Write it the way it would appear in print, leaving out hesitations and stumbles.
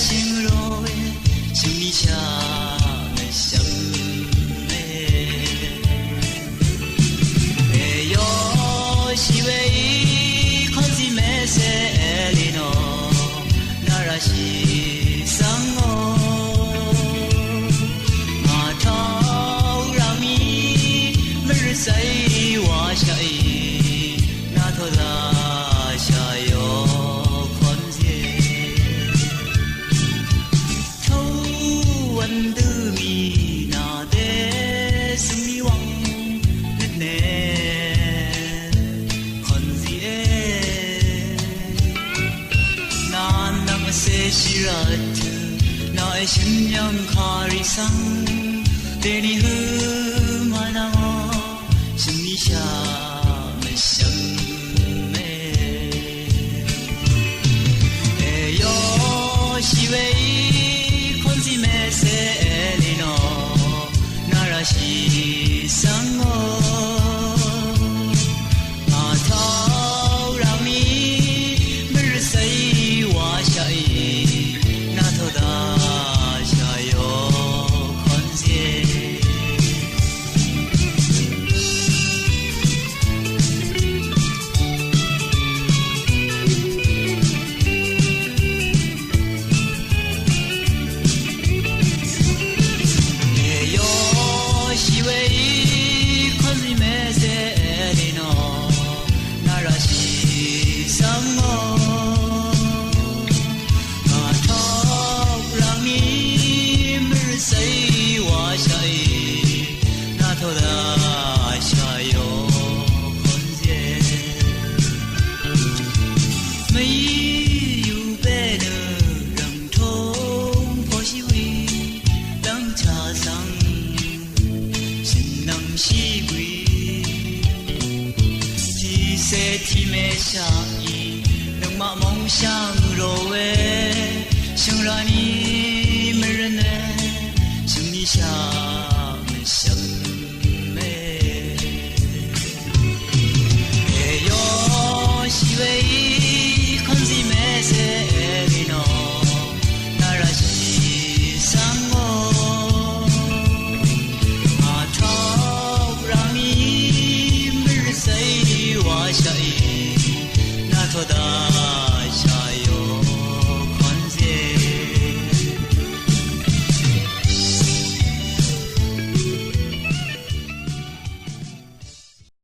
心若为心里下的想美，哎哟，西为一看见美色里诺，那拉西桑哦，马头让你每日在瓦下伊，那头拉下哟。나의 심령 가리상 내니 흠하나 심리샤 메상메 에요 시웨이 콘지메세 엘리노 나라시 상어 마타우랑니 물사이 와샤이 나토 다샤요 건세 에요 시웨이 컨지메세 에리노 나라시 상어 나토 다샤요 건세没有别的人同破西为当茶上心能西归提色提美下意能把梦想若为想让你没人呢心里下想美，哎哟，西为看见美色里诺，那拉西桑哦，马头让你每日在瓦下伊，那托达。